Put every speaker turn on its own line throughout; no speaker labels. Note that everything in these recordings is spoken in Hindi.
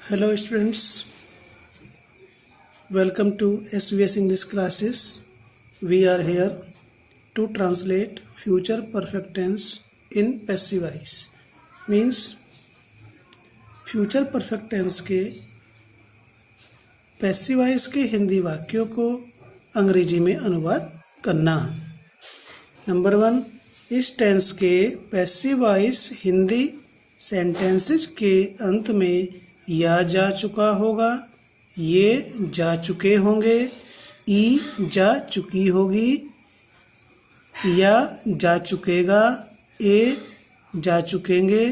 Hello students, welcome to SVS English classes. We are here to translate future perfect tense in passive voice. Means future perfect tense के passive voice के हिंदी वाक्यों को अंग्रेजी में अनुवाद करना। नंबर 1, इस टेंस के पैसिव वॉइस हिंदी सेंटेंसेस के अंत में या जा चुका होगा, ये जा चुके होंगे, ई जा चुकी होगी, या जा चुकेगा, ए जा चुकेंगे,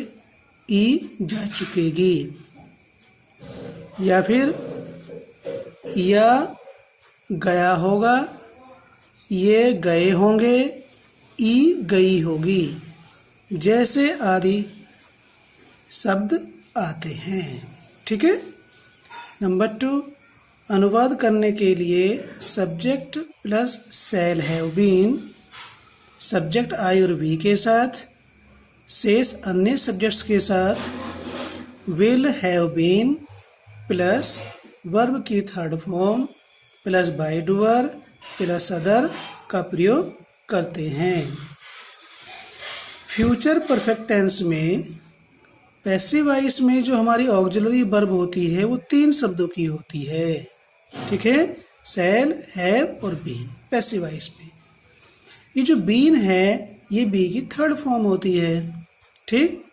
ई जा चुकेगी। या फिर या गया होगा, ये गए होंगे, ई गई होगी, जैसे आदि शब्द आते हैं। ठीक है। नंबर 2, अनुवाद करने के लिए subject plus shall have been, subject I और वी के साथ, शेष अन्य सब्जेक्ट्स के साथ will have been plus verb की third form plus by doer plus other का प्रयोग करते हैं। फ्यूचर परफेक्ट टेंस में पैसिव वॉइस में जो हमारी ऑक्सिलरी वर्ब होती है वो 3 शब्दों की होती है। ठीक है, शैल, हैव और बीन। पैसिव वॉइस में ये जो बीन है ये बी की थर्ड फॉर्म होती है। ठीक,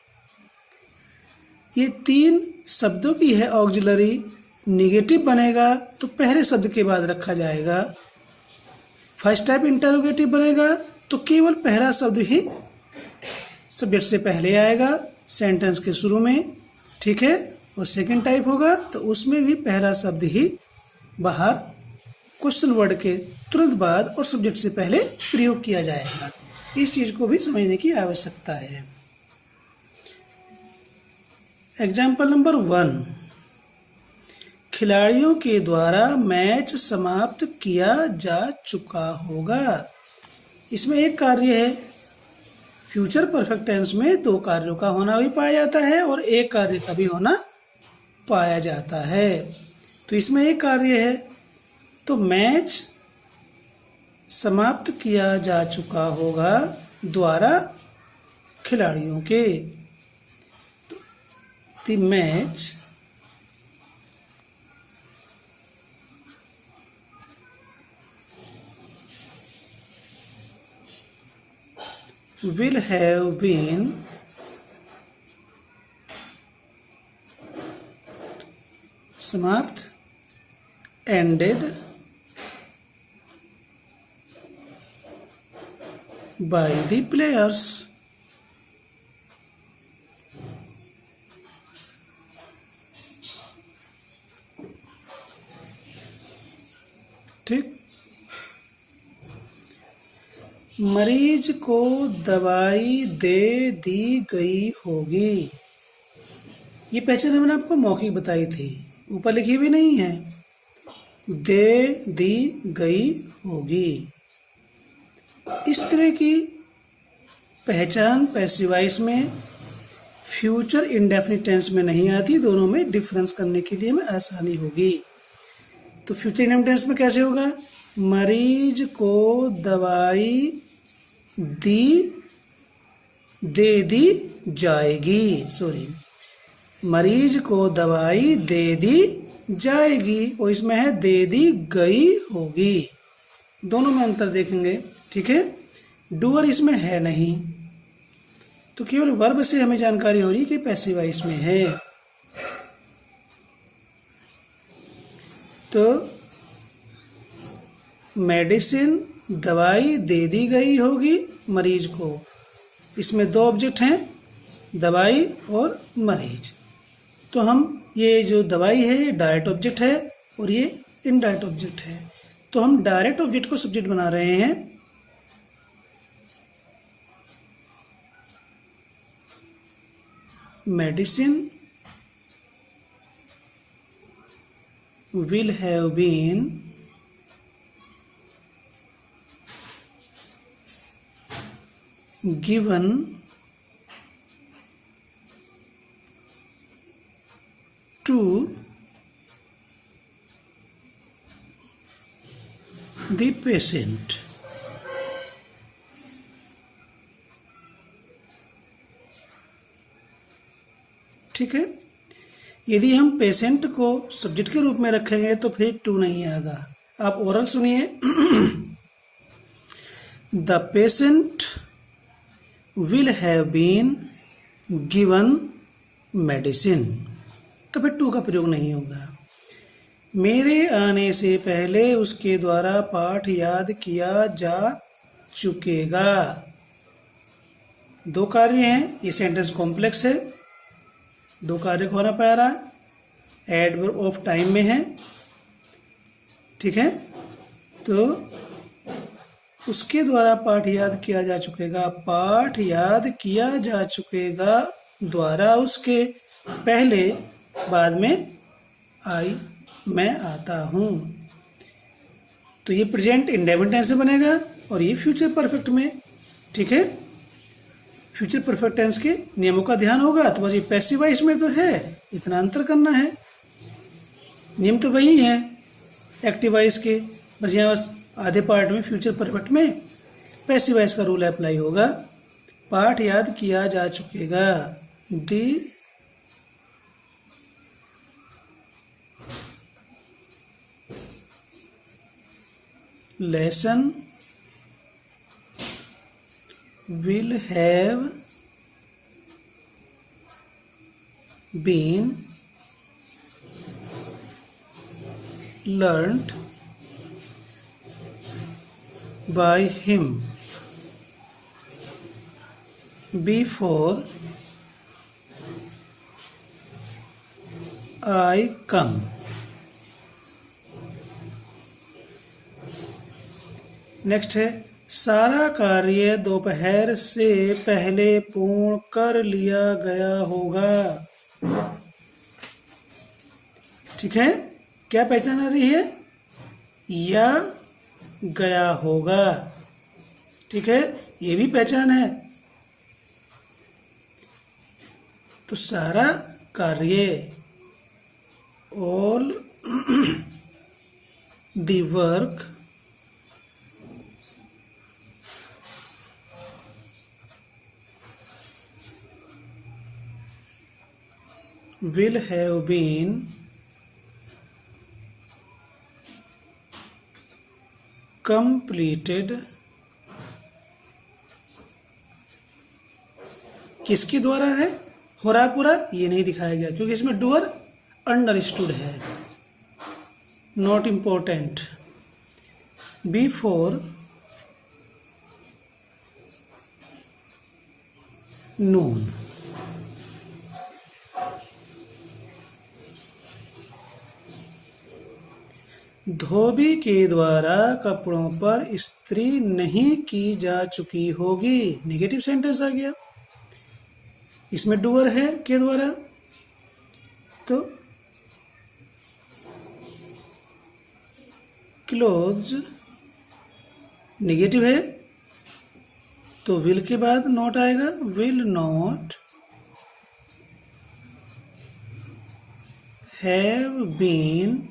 ये 3 शब्दों की है ऑक्सिलरी। निगेटिव बनेगा तो पहले शब्द के बाद रखा जाएगा। फर्स्ट टाइप इंटरोगेटिव बनेगा तो केवल पहला शब्द ही सब्जेक्ट से पहले आएगा सेंटेंस के शुरू में। ठीक है, और सेकंड टाइप होगा तो उसमें भी पहला शब्द ही बाहर क्वेश्चन वर्ड के तुरंत बाद और सब्जेक्ट से पहले प्रयोग किया जाएगा। इस चीज को भी समझने की आवश्यकता है। एग्जाम्पल नंबर 1, खिलाड़ियों के द्वारा मैच समाप्त किया जा चुका होगा। इसमें एक कार्य है। फ्यूचर परफेक्ट टेंस में 2 कार्यों का होना भी पाया जाता है और एक कार्य का भी होना पाया जाता है। तो इसमें एक कार्य है, तो मैच समाप्त किया जा चुका होगा द्वारा खिलाड़ियों के। The match will have been समाप्त ended by the players। ठीक, मरीज को दवाई दे दी गई होगी। ये पहचान मैंने आपको मौखिक बताई थी, ऊपर लिखी भी नहीं है। दे दी गई होगी। इस तरह की पहचान पैसिव वॉइस में फ्यूचर इंडेफिनिट टेंस में नहीं आती। दोनों में डिफरेंस करने के लिए हमें आसानी होगी। तो फ्यूचर इंडेफिनिट टेंस में कैसे होगा? मरीज को दवाई दे दी जाएगी। मरीज को दवाई दे दी जाएगी, और इसमें है दे दी गई होगी। दोनों में अंतर देखेंगे। ठीक है, डूअर इसमें है नहीं, तो केवल वर्ब से हमें जानकारी हो रही कि पैसिव वॉइस में है। तो मेडिसिन दवाई दे दी गई होगी मरीज को। इसमें 2 ऑब्जेक्ट हैं, दवाई और मरीज। तो हम ये जो दवाई है ये डायरेक्ट ऑब्जेक्ट है और ये इनडायरेक्ट ऑब्जेक्ट है। तो हम डायरेक्ट ऑब्जेक्ट को सब्जेक्ट बना रहे हैं। Medicine will have been given to the patient. ठीक है, यदि हम पेशेंट को सब्जेक्ट के रूप में रखेंगे तो फिर टू नहीं आएगा। आप ओरल सुनिए। The patient will have been given medicine, तो फिर टू का प्रयोग नहीं होगा। मेरे आने से पहले उसके द्वारा पाठ याद किया जा चुकेगा। दो कार्य हैं, ये सेंटेंस कॉम्प्लेक्स है, दो कार्य को होना पा रहा है, एडवर्ब ऑफ टाइम में है। ठीक है, तो उसके द्वारा पाठ याद किया जा चुकेगा, पाठ याद किया जा चुकेगा द्वारा उसके पहले बाद में आई मैं आता हूं, तो ये प्रेजेंट इंडेफिनिट टेंस से बनेगा और ये फ्यूचर परफेक्ट में। ठीक है, फ्यूचर परफेक्ट टेंस के नियमों का ध्यान होगा। तो बस ये पैसिव वॉइस में तो है, इतना अंतर करना है, नियम तो वही है एक्टिव वॉइस के, बस यहाँ बस आधे पार्ट में फ्यूचर परफेक्ट में पैसिव वॉइस का रूल अप्लाई होगा। पाठ याद किया जा चुकेगा, दी lesson will have been learnt by him before I come. Next है, सारा कार्य दोपहर से पहले पूर्ण कर लिया गया होगा। ठीक है, क्या पहचान आ रही है? या गया होगा। ठीक है, ये भी पहचान है। तो सारा कार्य, all the work will have been completed किसके द्वारा है? हो रहा पूरा ये नहीं दिखाया गया क्योंकि इसमें डूअर अंडरस्टूड है, नॉट इम्पोर्टेंट। बिफोर नून, धोबी के द्वारा कपड़ों पर इस्त्री नहीं की जा चुकी होगी, नेगेटिव सेंटेंस आ गया, इसमें डूअर है के द्वारा, तो क्लोथ्स नेगेटिव है तो विल के बाद नॉट आएगा, विल नॉट हैव बीन,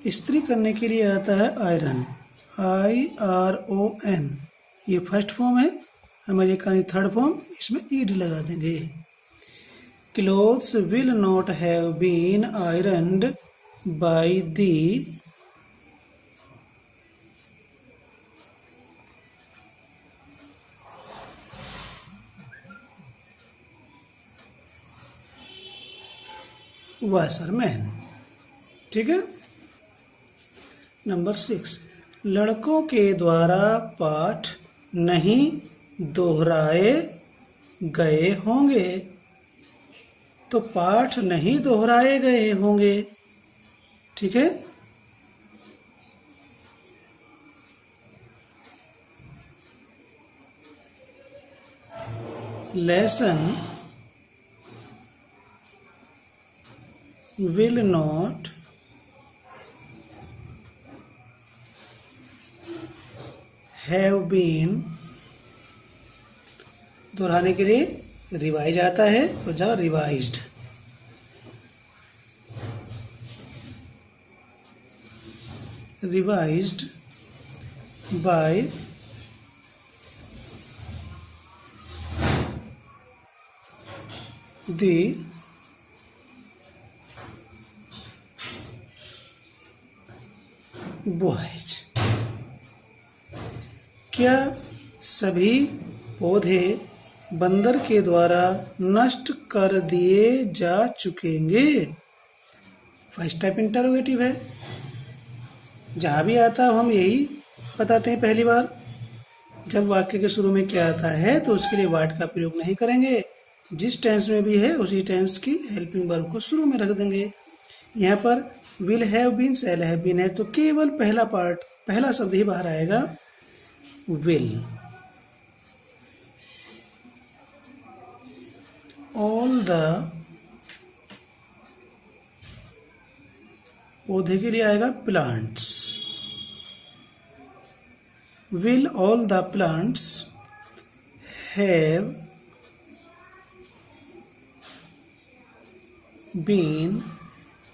इस्त्री करने के लिए आता है आयरन, IRON, ये फर्स्ट फॉर्म है, अमेरिकन थर्ड फॉर्म, इसमें ईड लगा देंगे। Clothes will not have been ironed by the washerman. ठीक है, नंबर 6, लड़कों के द्वारा पाठ नहीं दोहराए गए होंगे, तो पाठ नहीं दोहराए गए होंगे। ठीक है, lesson will not have been, दोहराने के लिए रिवाइज आता है और जगह revised, revised by the boys। क्या सभी पौधे बंदर के द्वारा नष्ट कर दिए जा चुकेंगे? फर्स्ट टाइप इंटरोगेटिव है। जहाँ भी आता है हम यही बताते हैं पहली बार। जब वाक्य के शुरू में क्या आता है तो उसके लिए वाट का प्रयोग नहीं करेंगे। जिस टेंस में भी है उसी टेंस की हेल्पिंग वर्ब को शुरू में रख देंगे। यहाँ पर will have been, shall have been है तो केवल पहला शब्द ही बाहर आएगा, विल। ऑल द, पौधे के लिए आएगा plants. Will all the plants have been,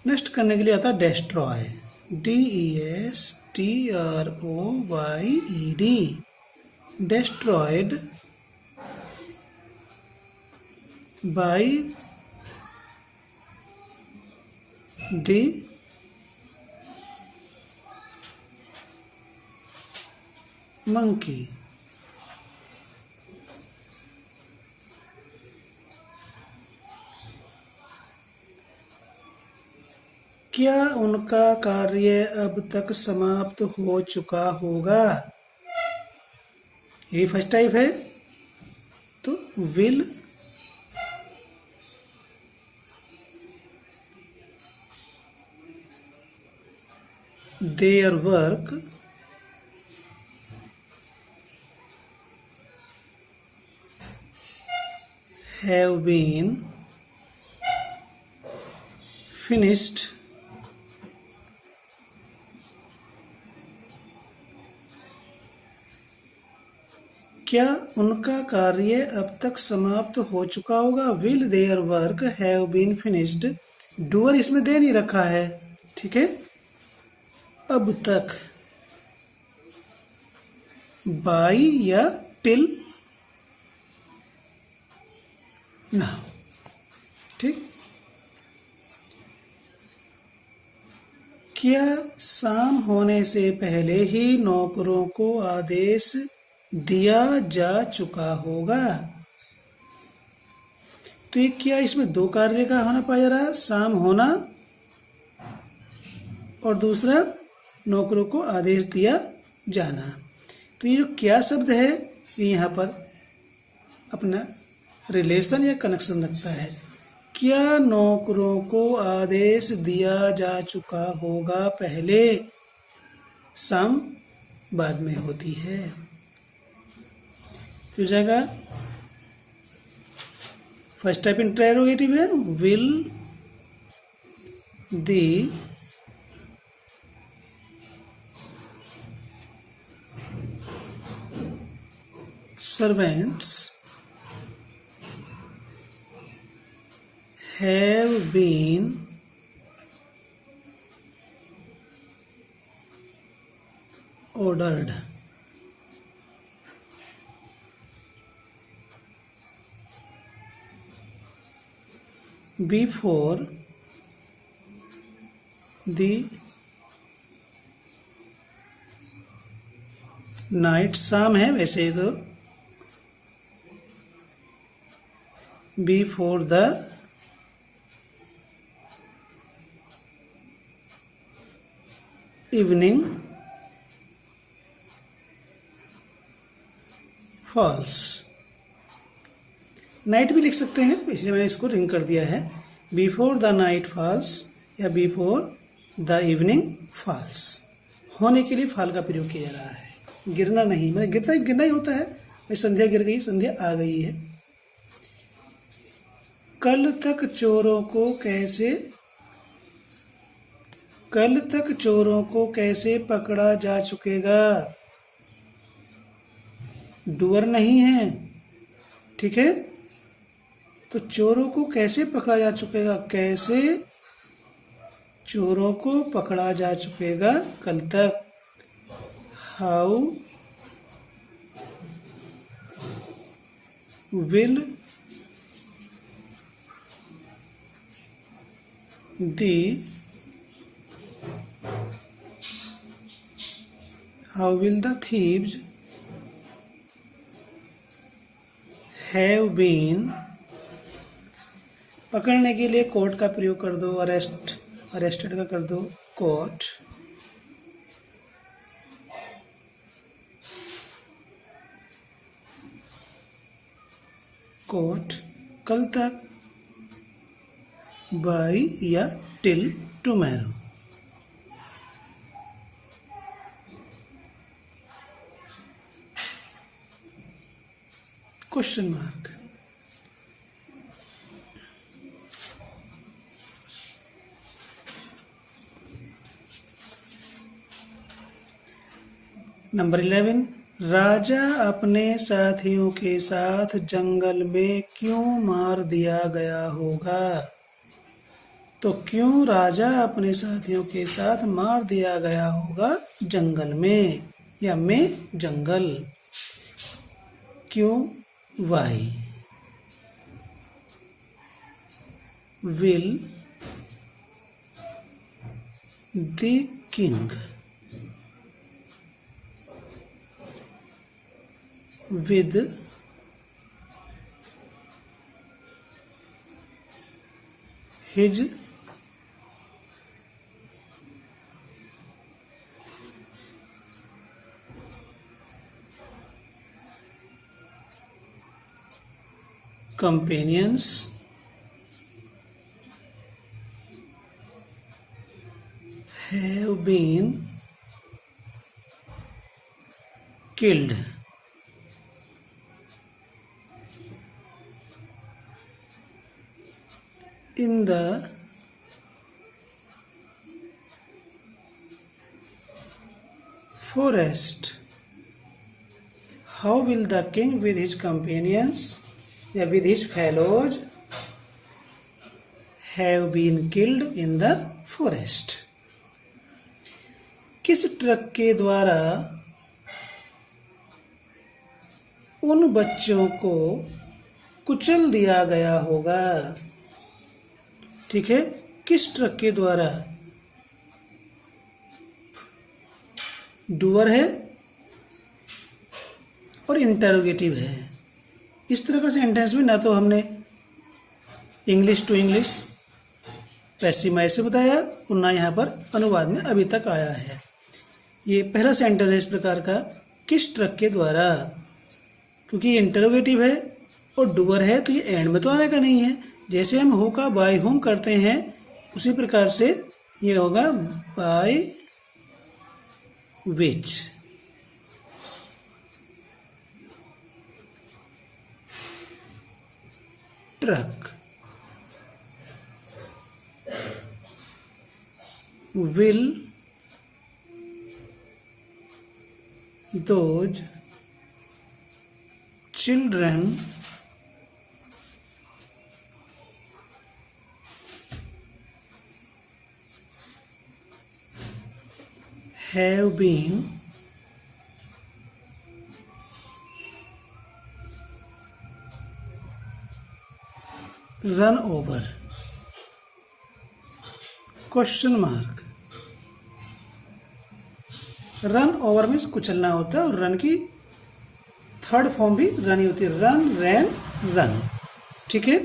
नष्ट करने के लिए आता है destroy, DESTROYED, destroyed by the monkey। क्या उनका कार्य अब तक समाप्त हो चुका होगा? ये फर्स्ट टाइप है तो will their work have been finished क्या उनका कार्य अब तक समाप्त हो चुका होगा? Will their work have been finished, doer इसमें दे नहीं रखा है, ठीक है। अब तक बाई या टिल ना, ठीक। क्या शाम होने से पहले ही नौकरों को आदेश दिया जा चुका होगा? तो ये क्या, इसमें दो कार्य का होना पाया जा रहा है, शाम होना और दूसरा नौकरों को आदेश दिया जाना। तो ये जो क्या शब्द है ये यहाँ पर अपना रिलेशन या कनेक्शन रखता है। क्या नौकरों को आदेश दिया जा चुका होगा पहले, शाम बाद में होती है। हो जाएगा फर्स्ट टाइप इंटरोगेटिव है, will the servants have been ordered। Before the night, शाम है वैसे तो before the evening falls। Night भी लिख सकते हैं, इसलिए मैंने इसको रिंग कर दिया है। बिफोर द नाइट फॉल्स या बिफोर द इवनिंग फॉल्स, होने के लिए फाल का प्रयोग किया जा रहा है, गिरना नहीं, मतलब गिरना ही होता है। भाई संध्या गिर गई, संध्या आ गई है। कल तक चोरों को कैसे पकड़ा जा चुकेगा? डूअर नहीं है, ठीक है। तो चोरों को कैसे पकड़ा जा चुकेगा, कैसे चोरों को पकड़ा जा चुकेगा कल तक। How will the thieves have been। पकड़ने के लिए कोर्ट का प्रयोग कर दो, अरेस्टेड का कर दो कोर्ट। कल तक, बाय या till tomorrow. Question mark. Number 11, राजा अपने साथियों के साथ जंगल में क्यों मार दिया गया होगा? तो क्यों राजा अपने साथियों के साथ मार दिया गया होगा जंगल में, या में जंगल। क्यों? Why. Will the king with his companions have been killed in the forest। How will the king with his companions या with his fellows have been killed in the forest? किस ट्रक के द्वारा उन बच्चों को कुचल दिया गया होगा? ठीक है, किस ट्रक के द्वारा? डूअर है और इंटरोगेटिव है। इस तरह का सेंटेंस में ना तो हमने English to English passive voice से बताया और ना यहाँ पर अनुवाद में अभी तक आया है। ये पहला सेंटेंस है इस प्रकार का, किस ट्रक के द्वारा, क्योंकि ये इंटरोगेटिव है और डूअर है तो ये एंड में तो आने का नहीं है। जैसे हम हो का बाय होम करते हैं उसी प्रकार से ये होगा by which. Truck will those children have been run over? Question mark. Run over means कुचलना होता है और रन की थर्ड फॉर्म भी रन ही होती है, रन, रैन, रन। ठीक है,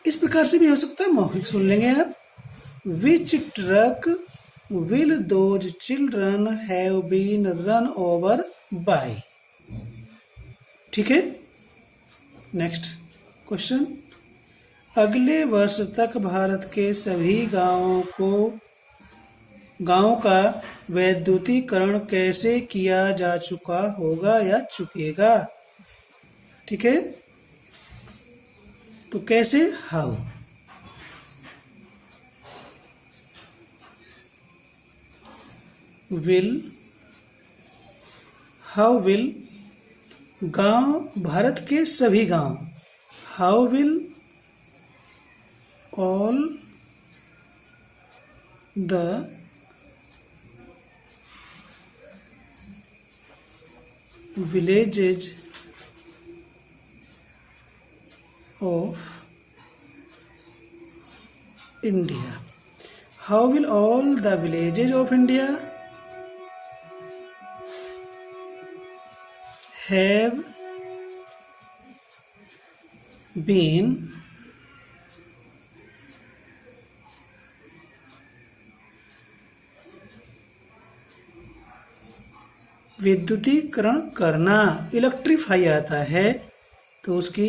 इस प्रकार से भी हो सकता है, मौखिक सुन लेंगे आप। विच truck will those children have been run over by? ठीक है, नेक्स्ट क्वेश्चन। अगले वर्ष तक भारत के सभी गांवों का वैद्युतीकरण कैसे किया जा चुका होगा या चुकेगा? ठीक है, तो कैसे? हाउ। हाउ विल गांव, भारत के सभी गांव। How will all the villages of India. How will all the villages of India have been विद्युतीकरण करना? इलेक्ट्रीफाई आता है तो उसकी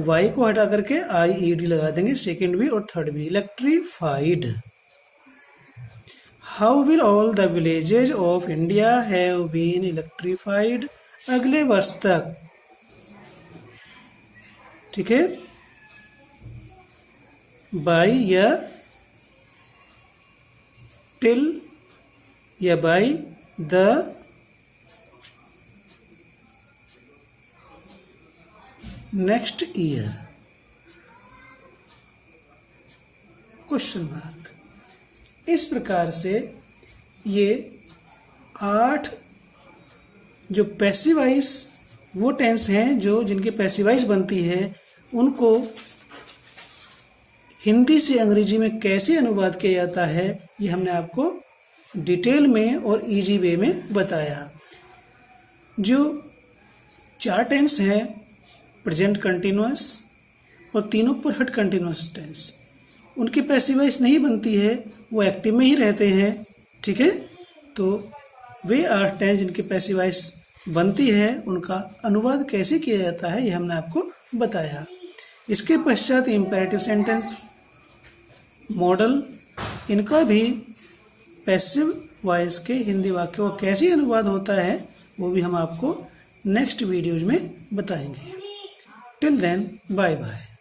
वाई को हटा करके IED लगा देंगे, सेकेंड भी और थर्ड भी, electrified. How will all the villages of India have been electrified? अगले वर्ष तक, ठीक है, बाई या टिल या by the next year, question mark. इस प्रकार से ये 8 जो पैसिवाइज वो टेंस हैं जो जिनके पैसिवाइज बनती है, उनको हिंदी से अंग्रेजी में कैसे अनुवाद किया जाता है ये हमने आपको डिटेल में और इजी वे में बताया। जो 4 टेंस हैं, प्रेजेंट कंटिन्यूअस और तीनों परफेक्ट कंटिन्यूअस टेंस, उनकी पैसिवाइज नहीं बनती है, वो एक्टिव में ही रहते हैं, ठीक है। तो वे 8 टेंस जिनकी पैसिवाइज बनती है उनका अनुवाद कैसे किया जाता है ये हमने आपको बताया। इसके पश्चात इम्पेरेटिव सेंटेंस, मॉडल, इनका भी पैसिव वॉइस के हिंदी वाक्यों का कैसे अनुवाद होता है वो भी हम आपको नेक्स्ट वीडियोज में बताएंगे। Till then, bye bye.